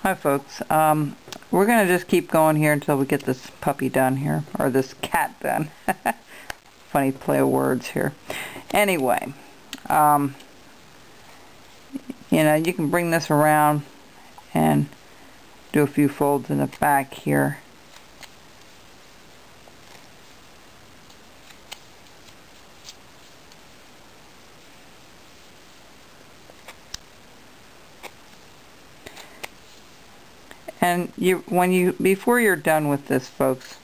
Hi folks, we're going to just keep going here until we get this puppy done here, or this cat done. Funny play of words here. Anyway, you know, you can bring this around and do a few folds in the back here. And before you're done with this, folks,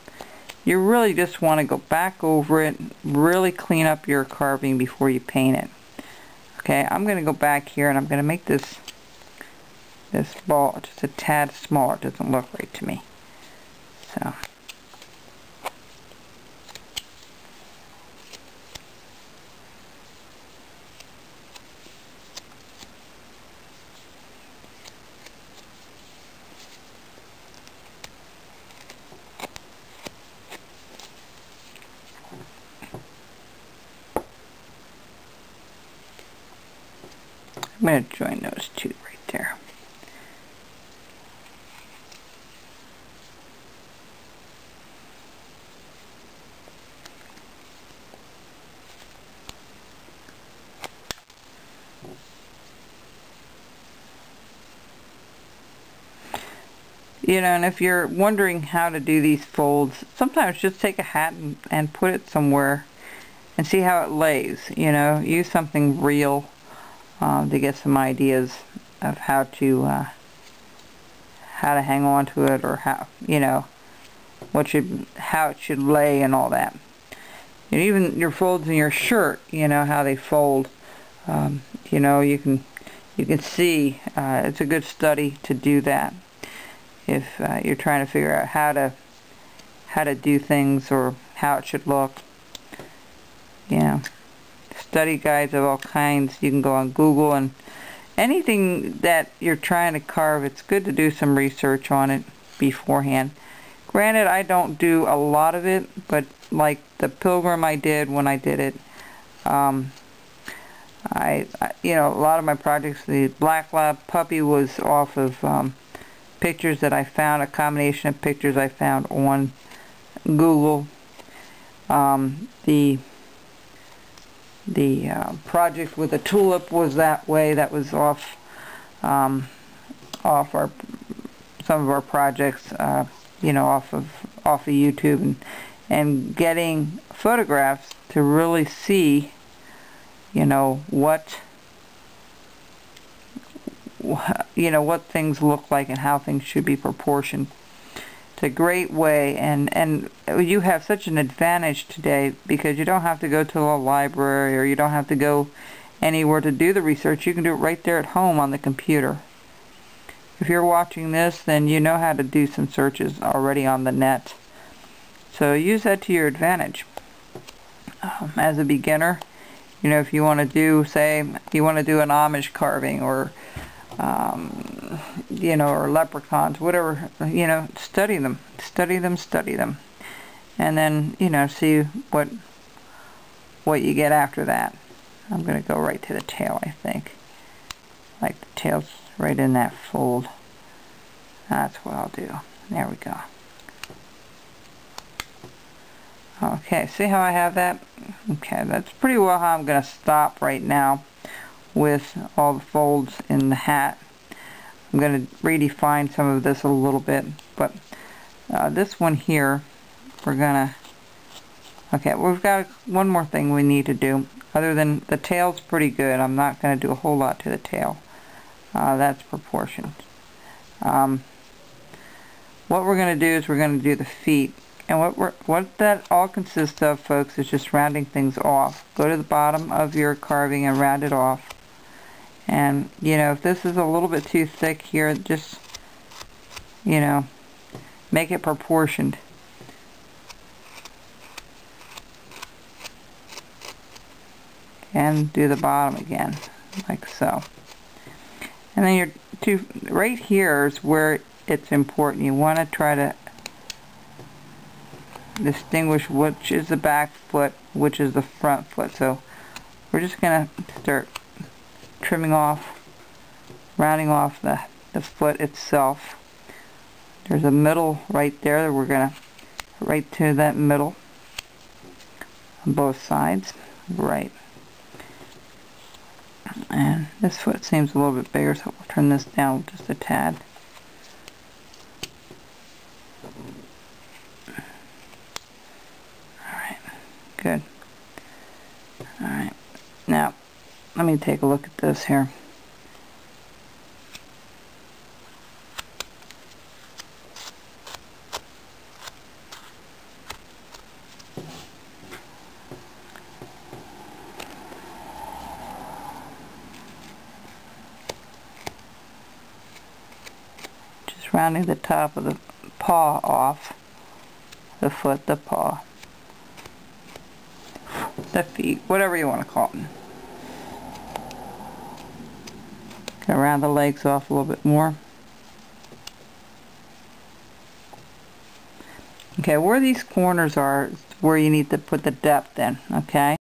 you really just want to go back over it, really clean up your carving before you paint it. Okay, I'm going to go back here and I'm going to make this ball just a tad smaller. It doesn't look right to me. So. I'm going to join those two right there. You know, and if you're wondering how to do these folds, sometimes just take a hat and put it somewhere and see how it lays. You know, use something real to get some ideas of how to hang on to it, or how, you know, how it should lay and all that. And even your folds in your shirt, you know, how they fold. You know, you can see it's a good study to do that if you're trying to figure out how to do things or how it should look. You know, study guides of all kinds. You can go on Google, and anything that you're trying to carve, it's good to do some research on it beforehand. Granted, I don't do a lot of it, but like the pilgrim I did when I did it, you know, a lot of my projects, the black lab puppy was off of pictures that I found, a combination of pictures I found on Google. The project with the tulip was that way. That was off some of our projects, you know, off of YouTube, and getting photographs to really see, you know, what things look like and how things should be proportioned. It's a great way, and you have such an advantage today because you don't have to go to a library, or you don't have to go anywhere to do the research. You can do it right there at home on the computer. If you're watching this, then you know how to do some searches already on the net. So use that to your advantage. As a beginner, you know, if you want to do, say, you want to do an Amish carving, or you know, or leprechauns, whatever, you know, study them, and then, you know, see what you get after that. I'm going to go right to the tail, I think. Like the tail's right in that fold. That's what I'll do. There we go. Okay, see how I have that? Okay, that's pretty well how I'm going to stop right now with all the folds in the hat. I'm going to redefine some of this a little bit, but this one here, we're going to, okay, we've got one more thing we need to do. Other than the tail's pretty good, I'm not going to do a whole lot to the tail. That's proportioned. What we're going to do is we're going to do the feet. And what that all consists of, folks, is just rounding things off. Go to the bottom of your carving and round it off. And, you know, if this is a little bit too thick here, just, you know, make it proportioned. And do the bottom again, like so. And then right here is where it's important. You want to try to distinguish which is the back foot, which is the front foot. So we're just going to start trimming off, rounding off the the foot itself. There's a middle right there that we're going to right to that middle on both sides. Right. And this foot seems a little bit bigger, so we'll turn this down just a tad. Alright, good. Alright, now let me take a look at this here. Rounding the top of the paw off, the foot, the paw, the feet, whatever you want to call them. Go round the legs off a little bit more. Okay, where these corners are is where you need to put the depth in, okay?